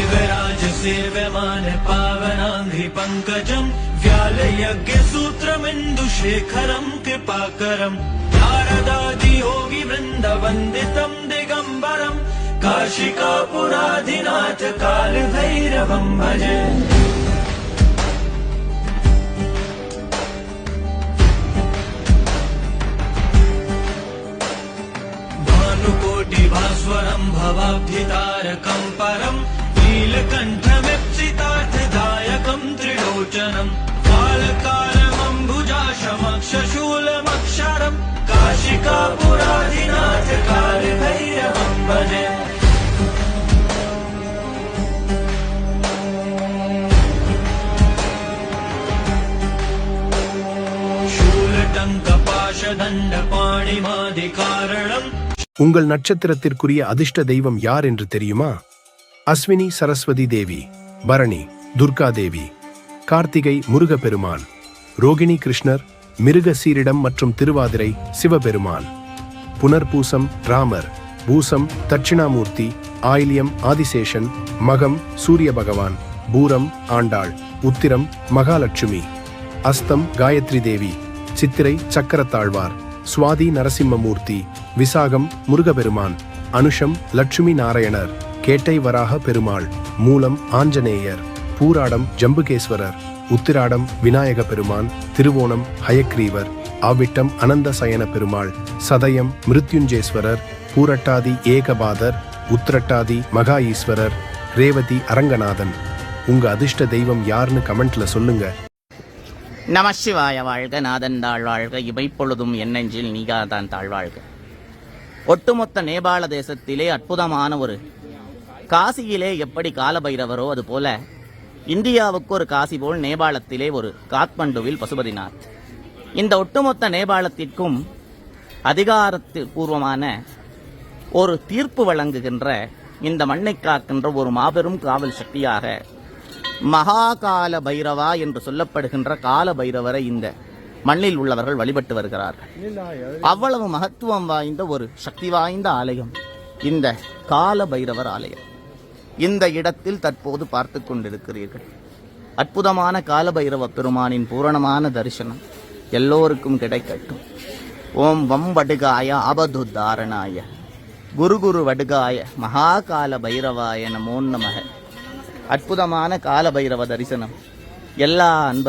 नागराज सेव्यमान पावनांघ्रि पंकजम् व्यालयज्ञसूत्रमिन्दुशेखरम् कृपाकरम् नारदादि योगी वृन्दवन्दितम् दिगम्बरम् काशिकापुराधिनाथ कालभैरवम् भजे। भानुकोटिभास्वरम् भवाब्धितारकम् परम् नीलकण्ठमिप्सितार्थदायकम् त्रिलोचनम् कालकालमम्बुजाशमक्षशूलमक्षरम् काशिकापुराधिनाथ कालभैरवम् भजे। शूलटङ्कपाशदण्डपाणिमादिकारणम् உங்கள் நட்சத்திரத்திற்குரிய அதிர்ஷ்ட தெய்வம் யார் என்று தெரியுமா? அஸ்வினி சரஸ்வதி தேவி, பரணி துர்கா தேவி, கார்த்திகை முருகப்பெருமான், ரோகிணி கிருஷ்ணர், மிருக சீரிடம் மற்றும் திருவாதிரை சிவபெருமான், புனர்பூசம் ராமர், பூசம் தட்சிணாமூர்த்தி, ஆயில்யம் ஆதிசேஷன், மகம் சூரிய பகவான், பூரம் ஆண்டாள், உத்திரம் மகாலட்சுமி, அஸ்தம் காயத்ரி தேவி, சித்திரை சக்கரத்தாழ்வார், சுவாதி நரசிம்மமூர்த்தி, விசாகம் முருகபெருமான், அனுஷம் லட்சுமி நாராயணர், கேட்டை வராக பெருமாள், மூலம் ஆஞ்சநேயர், பூராடம் ஜம்புகேஸ்வரர், உத்திராடம் விநாயக பெருமான், திருவோணம் ஹயக்ரீவர், ஆவிட்டம் அனந்த சயன பெருமாள், சதயம் மிருத்யுஞ்சேஸ்வரர், பூரட்டாதி ஏகபாதர், உத்திரட்டாதி மகா ஈஸ்வரர், ரேவதி அரங்கநாதன். உங்க அதிர்ஷ்ட தெய்வம் யாருன்னு கமெண்ட்ல சொல்லுங்க. நமசிவாய வாழ்க, நாதன் தாழ்வாழ்க, இமைப்பொழுதும் என்னெஞ்சில் நீகாதான் தாழ்வாழ்க. ஒட்டுமொத்த நேபாள தேசத்திலே அற்புதமான ஒரு காசியிலே எப்படி காலபைரவரோ அதுபோல இந்தியாவுக்கு ஒரு காசி போல் நேபாளத்திலே ஒரு காத்மண்டுவில் பசுபதிநாத். இந்த ஒட்டுமொத்த நேபாளத்திற்கும் அதிகாரப்பூர்வமான ஒரு தீர்ப்பு வழங்குகின்ற, இந்த மண்ணை காக்கின்ற ஒரு மாபெரும் காவல் சக்தியாக மகாகால பைரவா என்று சொல்லப்படுகின்ற கால பைரவரை இந்த மண்ணில் உள்ளவர்கள் வழிபட்டு வருகிறார்கள். அவ்வளவு மகத்துவம் வாய்ந்த ஒரு சக்தி வாய்ந்த ஆலயம் இந்த கால பைரவர் ஆலயம். இந்த இடத்தில் தற்போது பார்த்து கொண்டிருக்கிறீர்கள். அற்புதமான கால பைரவ பெருமானின் பூரணமான தரிசனம் எல்லோருக்கும் கிடைக்கட்டும். ஓம் வம் வடுகாய ஆபது தாரணாய குரு வடுகாய மகாகால பைரவாய நமோ நமக. அற்புதமான கால பைரவ தரிசனம் எல்லா அன்பர்களும்